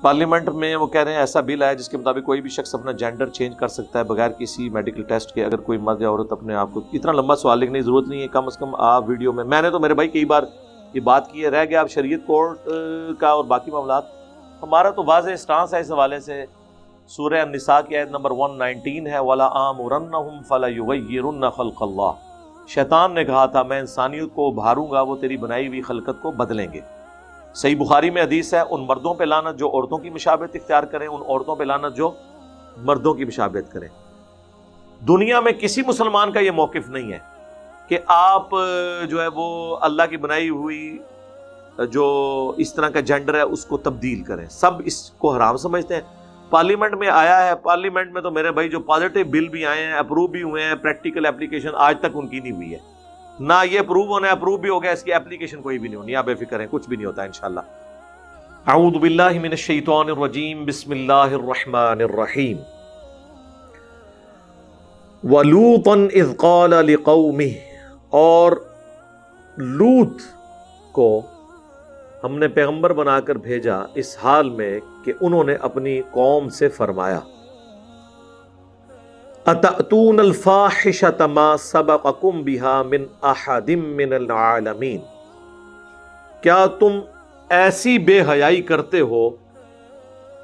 Parliament میں وہ کہہ رہے ہیں ایسا بل ہے جس کے مطابق کوئی بھی شخص اپنا جینڈر چینج کر سکتا ہے بغیر کسی میڈیکل ٹیسٹ کے. اگر کوئی مرد یا عورت اپنے آپ کو. اتنا لمبا سوال لکھنے کی ضرورت نہیں ہے, کم از کم آپ ویڈیو میں نے تو میرے بھائی کئی بار یہ بات کی ہے, رہ گیا اب شریعت کورٹ کا اور باقی معاملات. ہمارا تو واضح اسٹانس ہے اس حوالے سے. سورہ النساء کی آیت نمبر 119 ہے, وَلَا آمُرَنَّهُمْ فَلَيُغَيِّرُنَّ خَلْقَ اللَّهِ. شیطان نے کہا تھا میں انسانیت کو ابھاروں گا, وہ تیری بنائی ہوئی خلقت کو بدلیں گے. صحیح بخاری میں حدیث ہے, ان مردوں پہ لعنت جو عورتوں کی مشابہت اختیار کریں, ان عورتوں پہ لعنت جو مردوں کی مشابہت کریں. دنیا میں کسی مسلمان کا یہ موقف نہیں ہے کہ آپ جو ہے وہ اللہ کی بنائی ہوئی جو اس طرح کا جینڈر ہے اس کو تبدیل کریں. سب اس کو حرام سمجھتے ہیں. پارلیمنٹ میں آیا ہے, پارلیمنٹ میں تو میرے بھائی جو پازیٹیو بل بھی آئے ہیں, اپروو بھی ہوئے ہیں, پریکٹیکل اپلیکیشن آج تک ان کی نہیں ہوئی ہے. نہ یہ اپروو ہونا ہے, اپروو بھی ہو گیا, اس کی اپلیکیشن کوئی بھی نہیں ہونی. آپ بے فکر ہیں, کچھ بھی نہیں ہوتا انشاءاللہ. اعوذ باللہ من الشیطان الرجیم, بسم اللہ الرحمن الرحیم. وَلُوطًا إِذْ قَالَ لِقَوْمِهِ, اور لوط کو ہم نے پیغمبر بنا کر بھیجا اس حال میں کہ انہوں نے اپنی قوم سے فرمایا, أَتَأْتُونَ الْفَاحِشَةَ مَا سَبَقَكُمْ بِهَا مِنْ أَحَدٍ مِّنَ الْعَالَمِينَ, کیا تم ایسی بے حیائی کرتے ہو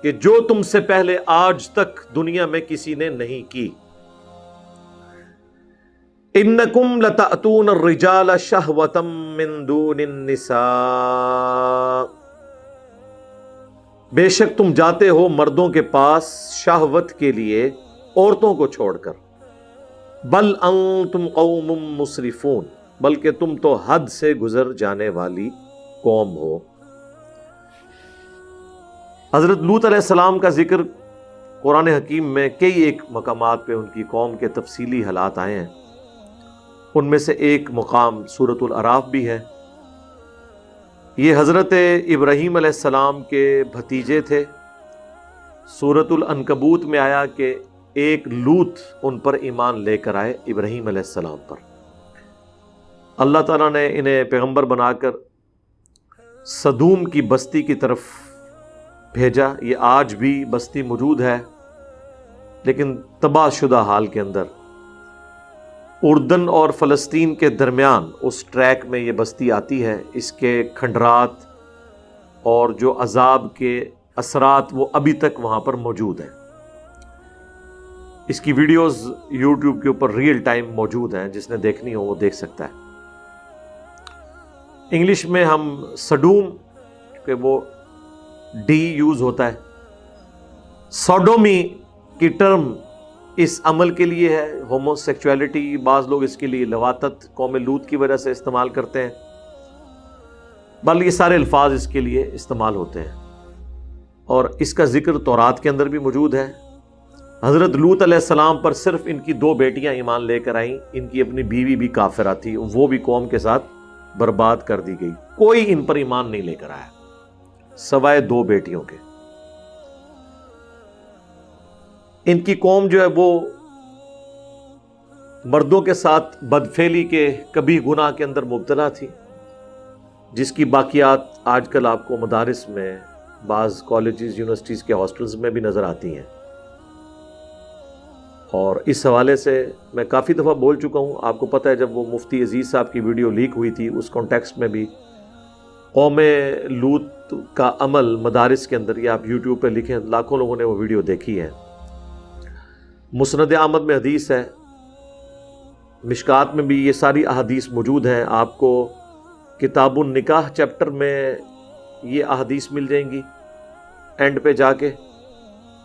کہ جو تم سے پہلے آج تک دنیا میں کسی نے نہیں کی. انکم لتأتون الرجال شہوۃ من دون النساء, بے شک تم جاتے ہو مردوں کے پاس شہوت کے لیے عورتوں کو چھوڑ کر. بل انتم قوم مسرفون, بلکہ تم تو حد سے گزر جانے والی قوم ہو. حضرت لوط علیہ السلام کا ذکر قرآن حکیم میں کئی ایک مقامات پہ ان کی قوم کے تفصیلی حالات آئے ہیں. ان میں سے ایک مقام سورۃ الاعراف بھی ہے. یہ حضرت ابراہیم علیہ السلام کے بھتیجے تھے. سورۃ العنکبوت میں آیا کہ ایک لوط ان پر ایمان لے کر آئے ابراہیم علیہ السلام پر. اللہ تعالیٰ نے انہیں پیغمبر بنا کر سدوم کی بستی کی طرف بھیجا. یہ آج بھی بستی موجود ہے, لیکن تباہ شدہ حال کے اندر. اردن اور فلسطین کے درمیان اس ٹریک میں یہ بستی آتی ہے. اس کے کھنڈرات اور جو عذاب کے اثرات وہ ابھی تک وہاں پر موجود ہیں. اس کی ویڈیوز یوٹیوب کے اوپر ریئل ٹائم موجود ہیں, جس نے دیکھنی ہو وہ دیکھ سکتا ہے. انگلش میں ہم سڈوم, کہ وہ ڈی یوز ہوتا ہے. سوڈومی کی ٹرم اس عمل کے لیے ہے. ہومو سیکچولیٹی بعض لوگ اس کے لیے لواطت قوم لوط کی وجہ سے استعمال کرتے ہیں, بلکہ یہ سارے الفاظ اس کے لیے استعمال ہوتے ہیں. اور اس کا ذکر تورات کے اندر بھی موجود ہے. حضرت لوط علیہ السلام پر صرف ان کی 2 بیٹیاں ایمان لے کر آئیں. ان کی اپنی بیوی بھی کافرہ تھی, وہ بھی قوم کے ساتھ برباد کر دی گئی. کوئی ان پر ایمان نہیں لے کر آیا سوائے 2 بیٹیوں کے. ان کی قوم جو ہے وہ مردوں کے ساتھ بدفعلی کے کبھی گناہ کے اندر مبتلا تھی, جس کی باقیات آج کل آپ کو مدارس میں, بعض کالجز, یونیورسٹیز کے ہاسٹلز میں بھی نظر آتی ہیں. اور اس حوالے سے میں کافی دفعہ بول چکا ہوں. آپ کو پتہ ہے جب وہ مفتی عزیز صاحب کی ویڈیو لیک ہوئی تھی, اس کانٹیکسٹ میں بھی قوم لوط کا عمل مدارس کے اندر, یہ آپ یوٹیوب پہ لکھیں, لاکھوں لوگوں نے وہ ویڈیو دیکھی ہے. مسند احمد میں حدیث ہے, مشکات میں بھی یہ ساری احادیث موجود ہیں. آپ کو کتاب النکاح چیپٹر میں یہ احادیث مل جائیں گی اینڈ پہ جا کے,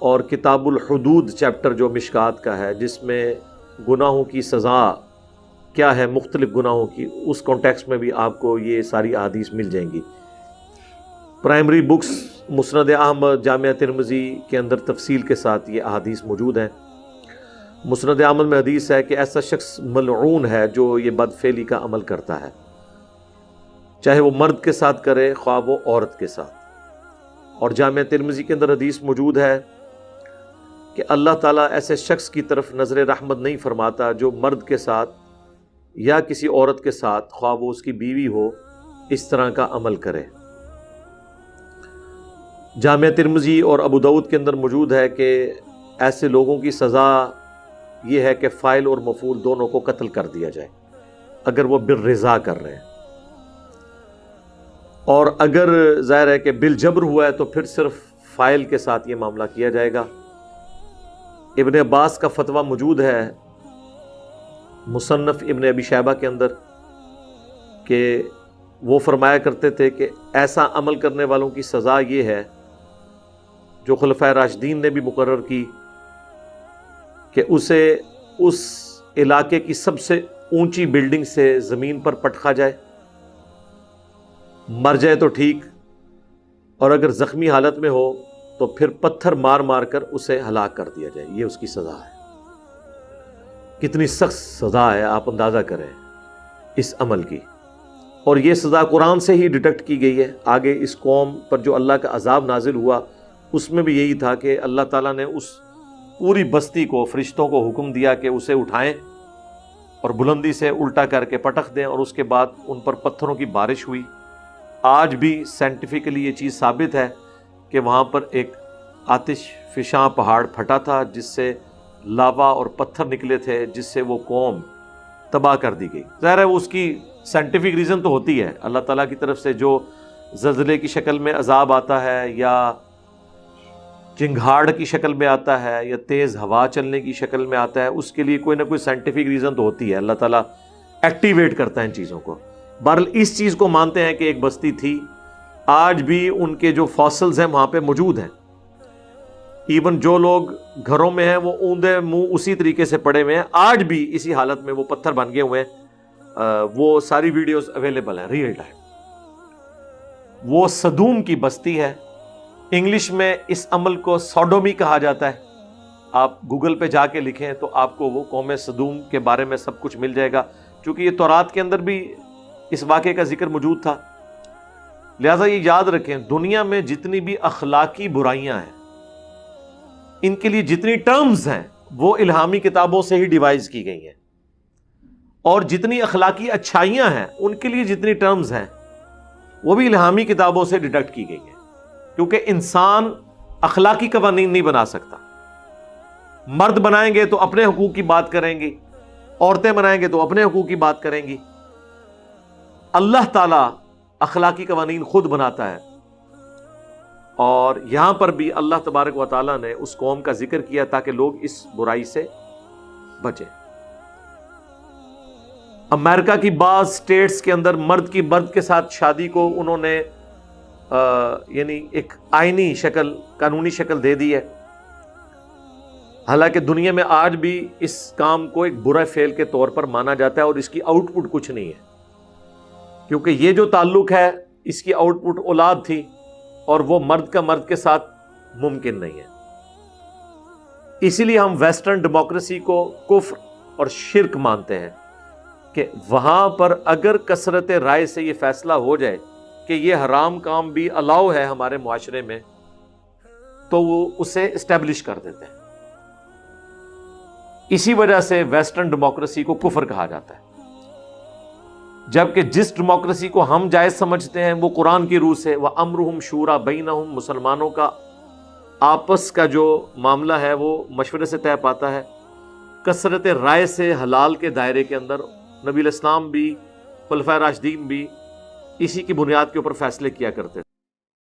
اور کتاب الحدود چیپٹر جو مشکات کا ہے, جس میں گناہوں کی سزا کیا ہے مختلف گناہوں کی, اس کانٹیکسٹ میں بھی آپ کو یہ ساری احادیث مل جائیں گی. پرائمری بکس مسند احمد, جامعہ ترمذی کے اندر تفصیل کے ساتھ یہ احادیث موجود ہیں. مسند احمد میں حدیث ہے کہ ایسا شخص ملعون ہے جو یہ بدفعلی کا عمل کرتا ہے, چاہے وہ مرد کے ساتھ کرے خواہ وہ عورت کے ساتھ. اور جامعہ ترمذی کے اندر حدیث موجود ہے کہ اللہ تعالیٰ ایسے شخص کی طرف نظر رحمت نہیں فرماتا جو مرد کے ساتھ یا کسی عورت کے ساتھ, خواہ وہ اس کی بیوی ہو, اس طرح کا عمل کرے. جامع ترمذی اور ابو داؤد کے اندر موجود ہے کہ ایسے لوگوں کی سزا یہ ہے کہ فاعل اور مفعول دونوں کو قتل کر دیا جائے اگر وہ بالرضا کر رہے ہیں، اور اگر ظاہر ہے کہ بالجبر ہوا ہے تو پھر صرف فاعل کے ساتھ یہ معاملہ کیا جائے گا۔ ابن عباس کا فتویٰ موجود ہے مصنف ابن ابی شیبہ کے اندر کہ وہ فرمایا کرتے تھے کہ ایسا عمل کرنے والوں کی سزا یہ ہے جو خلفائے راشدین نے بھی مقرر کی کہ اسے اس علاقے کی سب سے اونچی بلڈنگ سے زمین پر پٹخا جائے، مر جائے تو ٹھیک، اور اگر زخمی حالت میں ہو تو پھر پتھر مار مار کر اسے ہلاک کر دیا جائے۔ یہ اس کی سزا ہے۔ کتنی سخت سزا ہے، آپ اندازہ کریں اس عمل کی، اور یہ سزا قرآن سے ہی ڈیٹیکٹ کی گئی ہے۔ آگے اس قوم پر جو اللہ کا عذاب نازل ہوا اس میں بھی یہی تھا کہ اللہ تعالیٰ نے اس پوری بستی کو، فرشتوں کو حکم دیا کہ اسے اٹھائیں اور بلندی سے الٹا کر کے پٹخ دیں، اور اس کے بعد ان پر پتھروں کی بارش ہوئی۔ آج بھی سائنٹیفکلی یہ چیز ثابت ہے کہ وہاں پر ایک آتش فشاں پہاڑ پھٹا تھا جس سے لاوا اور پتھر نکلے تھے، جس سے وہ قوم تباہ کر دی گئی۔ ظاہر ہے اس کی سائنٹیفک ریزن تو ہوتی ہے، اللہ تعالیٰ کی طرف سے جو زلزلے کی شکل میں عذاب آتا ہے یا چنگھاڑ کی شکل میں آتا ہے یا تیز ہوا چلنے کی شکل میں آتا ہے، اس کے لیے کوئی نہ کوئی سائنٹیفک ریزن تو ہوتی ہے، اللہ تعالیٰ ایکٹیویٹ کرتا ہے ان چیزوں کو۔ بہرحال اس چیز کو مانتے ہیں کہ ایک بستی تھی، آج بھی ان کے جو فاسلز ہیں وہاں پہ موجود ہیں، ایون جو لوگ گھروں میں ہیں وہ اوندے منہ اسی طریقے سے پڑے ہوئے ہیں، آج بھی اسی حالت میں وہ پتھر بن گئے ہوئے ہیں۔ وہ ساری ویڈیوز اویلیبل ہیں ریئل ٹائم۔ وہ صدوم کی بستی ہے، انگلش میں اس عمل کو سوڈومی کہا جاتا ہے۔ آپ گوگل پہ جا کے لکھیں تو آپ کو وہ قوم صدوم کے بارے میں سب کچھ مل جائے گا، چونکہ یہ تورات کے اندر بھی اس واقعے کا ذکر موجود تھا۔ لہٰذا یہ یاد رکھیں، دنیا میں جتنی بھی اخلاقی برائیاں ہیں، ان کے لیے جتنی ٹرمز ہیں وہ الہامی کتابوں سے ہی ڈیوائز کی گئی ہیں، اور جتنی اخلاقی اچھائیاں ہیں ان کے لیے جتنی ٹرمز ہیں وہ بھی الہامی کتابوں سے ڈیٹیکٹ کی گئی ہیں، کیونکہ انسان اخلاقی قوانین نہیں بنا سکتا۔ مرد بنائیں گے تو اپنے حقوق کی بات کریں گی، عورتیں بنائیں گے تو اپنے حقوق کی بات کریں گی۔ اللہ تعالیٰ اخلاقی قوانین خود بناتا ہے، اور یہاں پر بھی اللہ تبارک و تعالیٰ نے اس قوم کا ذکر کیا تاکہ لوگ اس برائی سے بچیں۔ امریکہ کی بعض سٹیٹس کے اندر مرد کی مرد کے ساتھ شادی کو انہوں نے یعنی ایک آئینی شکل، قانونی شکل دے دی ہے، حالانکہ دنیا میں آج بھی اس کام کو ایک برا فعل کے طور پر مانا جاتا ہے، اور اس کی آؤٹ پٹ کچھ نہیں ہے، کیونکہ یہ جو تعلق ہے اس کی آؤٹ پٹ اولاد تھی، اور وہ مرد کا مرد کے ساتھ ممکن نہیں ہے۔ اسی لیے ہم ویسٹرن ڈیموکریسی کو کفر اور شرک مانتے ہیں کہ وہاں پر اگر کثرت رائے سے یہ فیصلہ ہو جائے کہ یہ حرام کام بھی الاؤ ہے ہمارے معاشرے میں، تو وہ اسے اسٹیبلش کر دیتے ہیں۔ اسی وجہ سے ویسٹرن ڈیموکریسی کو کفر کہا جاتا ہے، جبکہ جس ڈیموکریسی کو ہم جائز سمجھتے ہیں وہ قرآن کی روح سے وَأَمْرُهُمْ شُورَىٰ بَيْنَهُمْ، مسلمانوں کا آپس کا جو معاملہ ہے وہ مشورے سے طے پاتا ہے، کثرت رائے سے حلال کے دائرے کے اندر نبی الاسلام بھی خلفائے راشدین بھی اسی کی بنیاد کے اوپر فیصلے کیا کرتے تھے۔